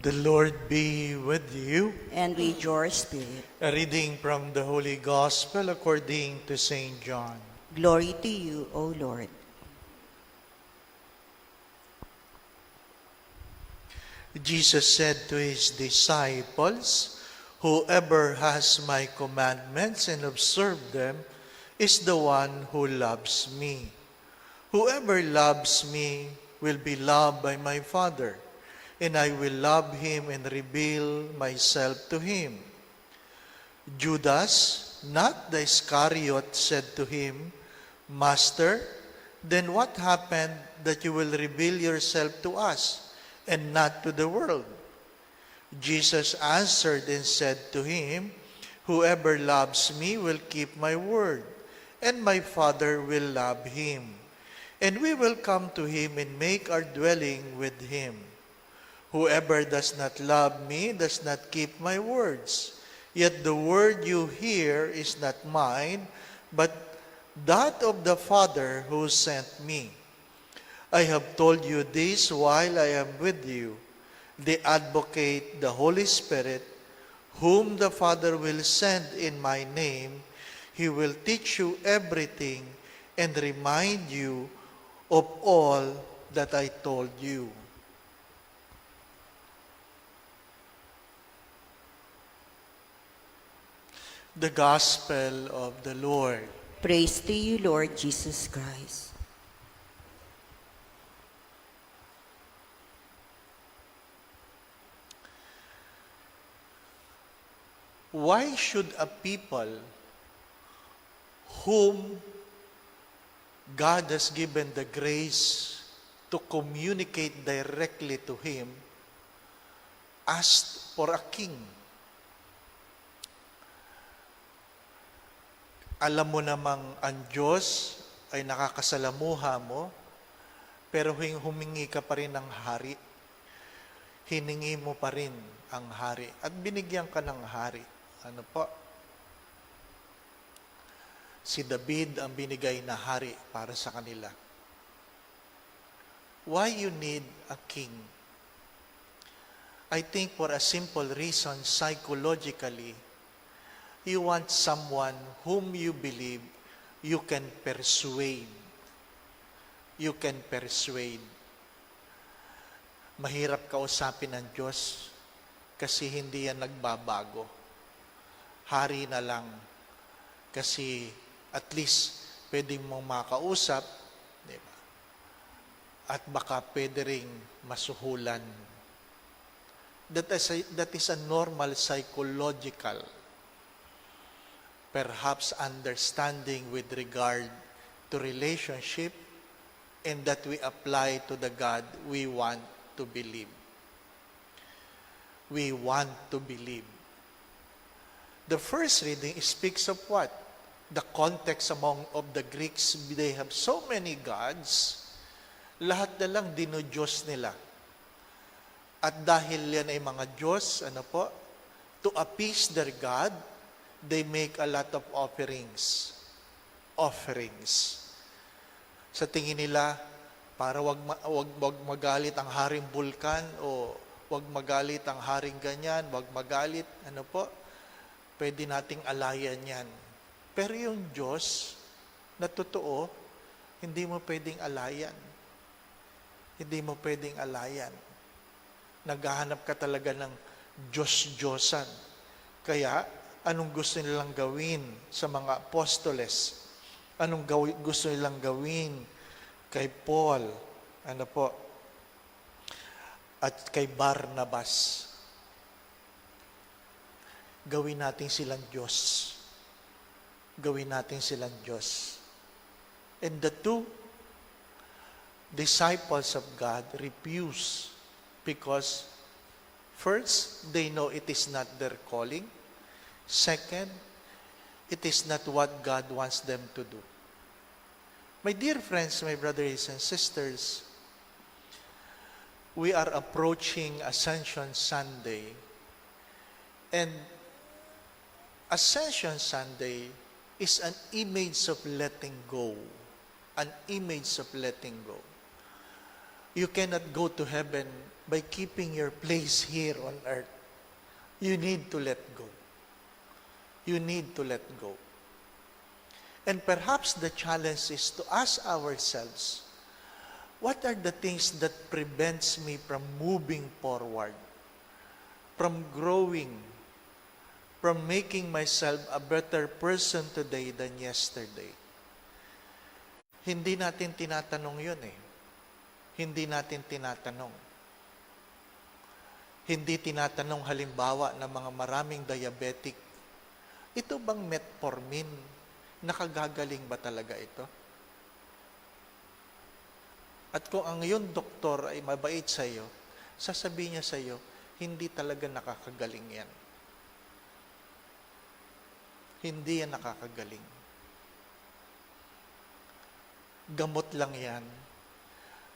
The Lord be with you. And with your spirit. A reading from the Holy Gospel according to St. John. Glory to you, O Lord. Jesus said to his disciples, "Whoever has my commandments and observes them is the one who loves me. Whoever loves me will be loved by my Father, and I will love him and reveal myself to him." Judas, not the Iscariot, said to him, "Master, then what happened that you will reveal yourself to us and not to the world?" Jesus answered and said to him, "Whoever loves me will keep my word, and my Father will love him, and we will come to him and make our dwelling with him. Whoever does not love me does not keep my words. Yet the word you hear is not mine, but that of the Father who sent me. I have told you this while I am with you. The Advocate, the Holy Spirit, whom the Father will send in my name, he will teach you everything and remind you of all that I told you." The Gospel of the Lord. Praise to you, Lord Jesus Christ. Why should a people whom God has given the grace to communicate directly to Him ask for a king? Alam mo namang ang Diyos ay nakakasalamuha mo, pero humingi ka pa rin ng hari. Hiningi mo pa rin ang hari. At binigyan ka ng hari. Ano po? Si David ang binigay na hari para sa kanila. Why you need a king? I think for a simple reason, psychologically, you want someone whom you believe you can persuade. You can persuade. Mahirap kausapin ng Diyos kasi hindi yan nagbabago. Hari na lang kasi at least pwedeng mong makausap, di ba? At baka pwede ring masuhulan. That is a normal psychological perhaps understanding with regard to relationship, and that we apply to the God we want to believe. We want to believe. The first reading speaks of what? The context of the Greeks, they have so many gods, lahat na lang dinodiyos nila. At dahil yan ay mga Diyos, to appease their God, they make a lot of offerings. Sa tingin nila, para wag magalit ang haring bulkan o wag magalit ang haring ganyan, wag magalit, pwede nating alayan yan. Pero yung Diyos na totoo, hindi mo pwedeng alayan. Hindi mo pwedeng alayan. Naghahanap ka talaga ng Diyos-Diyosan. Kaya, anong gusto nilang gawin sa mga apostoles? Anong gusto nilang gawin kay Paul? At kay Barnabas? Gawin natin silang Diyos. Gawin natin silang Diyos. And the two disciples of God refuse because first, they know it is not their calling. Second, it is not what God wants them to do. My dear friends, my brothers and sisters, we are approaching Ascension Sunday. And Ascension Sunday is an image of letting go. An image of letting go. You cannot go to heaven by keeping your place here on earth. You need to let go. You need to let go. And perhaps the challenge is to ask ourselves, what are the things that prevents me from moving forward, from growing, from making myself a better person today than yesterday? Hindi natin tinatanong yun eh. Hindi natin tinatanong. Hindi tinatanong halimbawa ng mga maraming diabetic, ito bang metformin? Nakagagaling ba talaga ito? At kung ang iyong doktor ay mabait sa iyo, sasabihin niya sa iyo, hindi talaga nakakagaling yan. Hindi yan nakakagaling. Gamot lang yan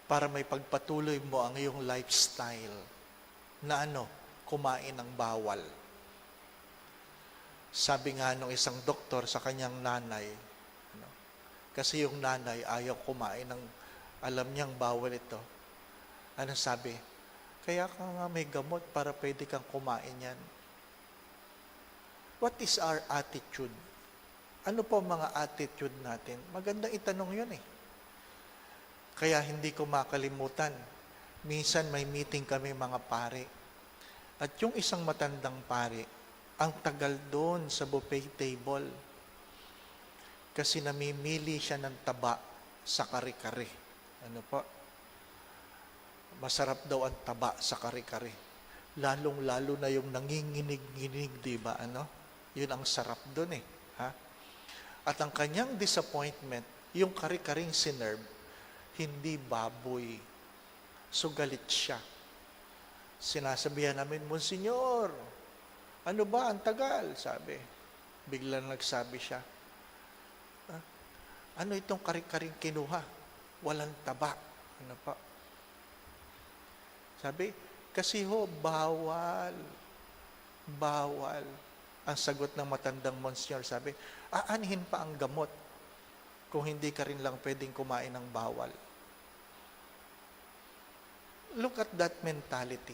para may pagpatuloy mo ang iyong lifestyle na kumain ng bawal. Sabi nga nung isang doktor sa kanyang nanay, kasi yung nanay ayaw kumain ng, alam niyang bawal ito. Ano sabi? Kaya ka nga may gamot para pwede kang kumain yan. What is our attitude? Ano po mga attitude natin? Magandang itanong yun eh. Kaya hindi ko makalimutan. Minsan may meeting kami mga pare. At yung isang matandang pare, ang tagal doon sa buffet table. Kasi namimili siya ng taba sa kare-kare. Ano po? Masarap daw ang taba sa kare-kare. Lalong-lalo na yung nanginginig-nginig, di ba? Yun ang sarap doon eh. Ha? At ang kanyang disappointment, yung kare-karing sinerve, hindi baboy. So galit siya. Sinasabihan namin, Monsignor, ano ba ang tagal? Sabi. Biglang nagsabi siya, ano itong kare-karing kinuha? Walang taba. Ano pa? Sabi, kasi bawal. Bawal. Ang sagot ng matandang Monsignor, sabi, aanhin pa ang gamot kung hindi ka rin lang pwedeng kumain ng bawal. Look at that mentality.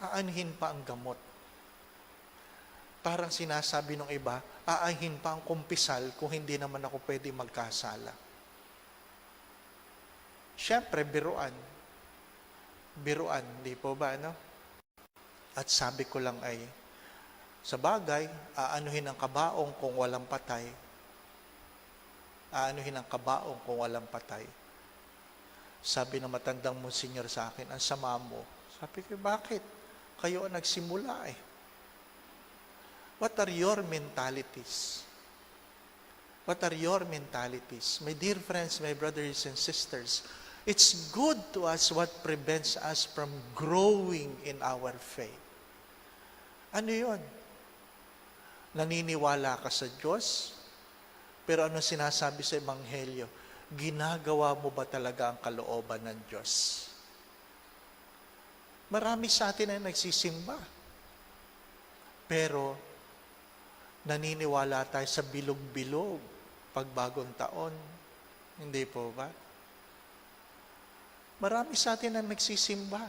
Aanhin pa ang gamot. Parang sinasabi ng iba, aanhin pa ang kumpisal kung hindi naman ako pwede magkasala. Siyempre, biruan. Biruan, di po ba, At sabi ko lang ay, sa bagay, aanuhin ang kabaong kung walang patay. Aanuhin ang kabaong kung walang patay. Sabi ng matandang Monsignor sa akin, ang sama mo. Sabi ko, bakit? Kayo ang nagsimula eh. What are your mentalities? What are your mentalities? My dear friends, my brothers and sisters, it's good to us what prevents us from growing in our faith. Ano yun? Naniniwala ka sa Diyos, pero ano sinasabi sa Ebanghelyo? Ginagawa mo ba talaga ang kalooban ng Diyos? Marami sa atin ay nagsisimba. Pero, naniniwala tayo sa bilog-bilog pag bagong taon. Hindi po ba? Marami sa atin ang nagsisimba.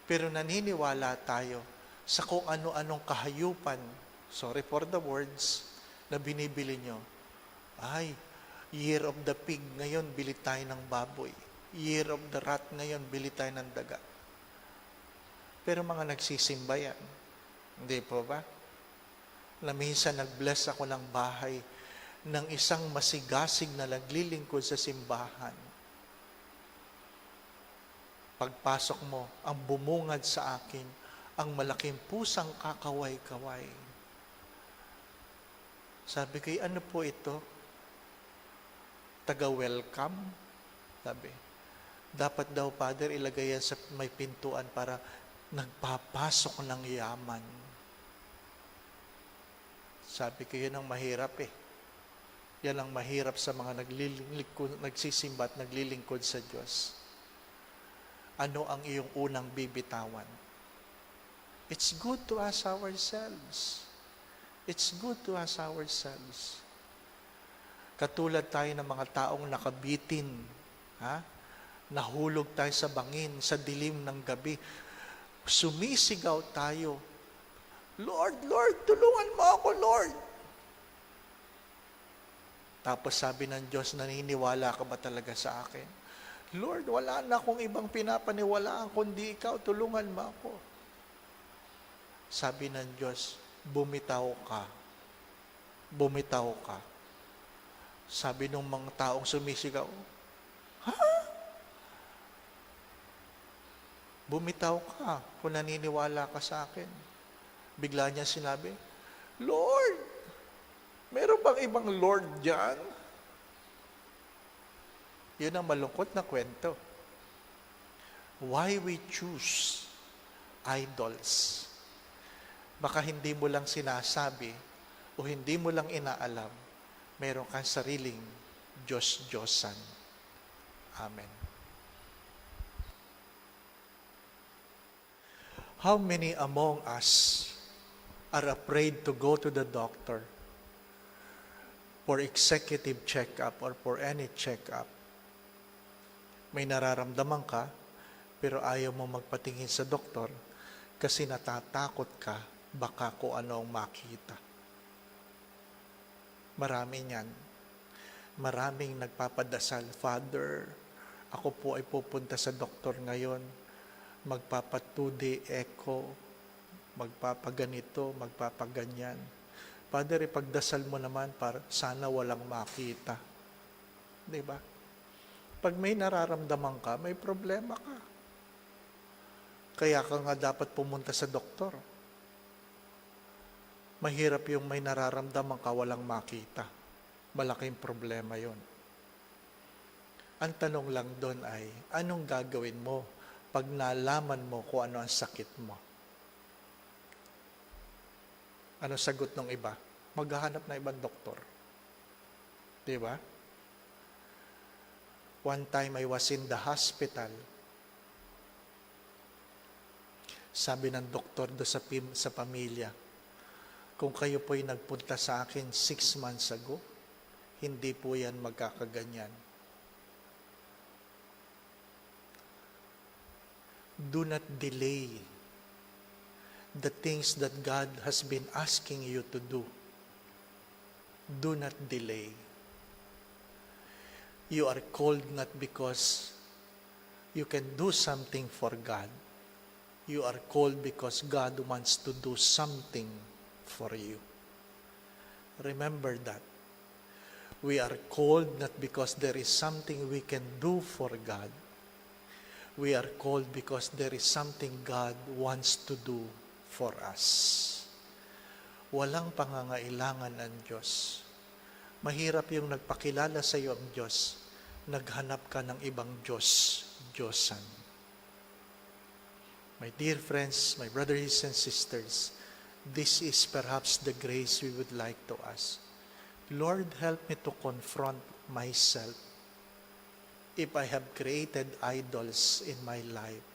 Pero naniniwala tayo sa kung ano-anong kahayupan, sorry for the words, na binibili nyo. Ay, Year of the Pig, ngayon bili tayo ng baboy. Year of the Rat, ngayon bili tayo ng daga. Pero mga nagsisimba yan. Hindi po ba? Na minsan nag-bless ako ng bahay ng isang masigasig na naglilingkod sa simbahan. Pagpasok mo, ang bumungad sa akin, ang malaking pusang kakaway-kaway. Sabi ko, ano po ito? Taga-welcome? Sabi, dapat daw, Father, ilagay yan sa may pintuan para nagpapasok ng yaman. Sabi ko, yan ang mahirap eh. Yan ang mahirap sa mga nagsisimba at naglilingkod sa Diyos. Ano ang iyong unang bibitawan? It's good to ask ourselves. It's good to ask ourselves. Katulad tayo ng mga taong nakabitin Ha? Nahulog tayo sa bangin, sa dilim ng gabi. Sumisigaw tayo, Lord, Lord, tulungan mo ako, Lord. Tapos sabi ng Diyos, naniniwala ka ba talaga sa akin? Lord, wala na akong ibang pinapaniwalaan kundi ikaw, tulungan mo ako. Sabi ng Diyos, bumitaw ka. Bumitaw ka. Sabi ng mga taong sumisigaw, bumitaw ka kung naniniwala ka sa akin. Bigla niya sinabi, Lord, meron bang ibang Lord dyan? Yun ang malungkot na kwento. Why we choose idols? Baka hindi mo lang sinasabi o hindi mo lang inaalam, meron kang sariling Diyos-Diyosan. Amen. How many among us are afraid to go to the doctor for executive checkup or for any checkup? May nararamdaman ka, pero ayaw mo magpatingin sa doktor kasi natatakot ka baka kung ano ang makita. Marami niyan. Maraming nagpapadasal, Father, ako po ay pupunta sa doktor ngayon, magpapa-2D echo, magpapaganito, magpapaganyan. Father, ipagdasal mo naman para sana walang makita. Di ba? Pag may nararamdaman ka, may problema ka. Kaya ka nga dapat pumunta sa doktor. Mahirap yung may nararamdaman ka, walang makita. Malaking problema yon. Ang tanong lang doon ay, anong gagawin mo pag nalaman mo kung ano ang sakit mo? Ano sagot ng iba? Maghahanap na ibang doktor. Di ba? One time I was in the hospital. Sabi ng doktor do sa pamilya, kung kayo po'y nagpunta sa akin 6 months ago, hindi po yan magkakaganyan. Do not delay the things that God has been asking you to do. Do not delay. You are called not because you can do something for God. You are called because God wants to do something for you. Remember that. We are called not because there is something we can do for God. We are called because there is something God wants to do for us. Walang pangangailangan ang Diyos. Mahirap yung nagpakilala sa iyo ang Diyos, naghanap ka ng ibang Diyos, Diyosan. My dear friends, my brothers and sisters, this is perhaps the grace we would like to ask. Lord, help me to confront myself. If I have created idols in my life,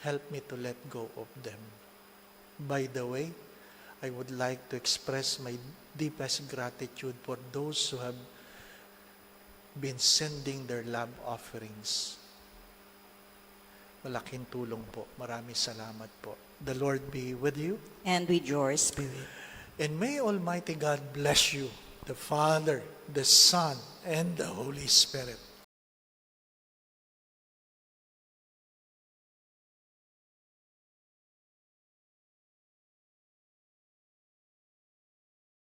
help me to let go of them. By the way, I would like to express my deepest gratitude for those who have been sending their love offerings. Malaking tulong po. Maraming salamat po. The Lord be with you. And with your spirit. And may Almighty God bless you, the Father, the Son, and the Holy Spirit.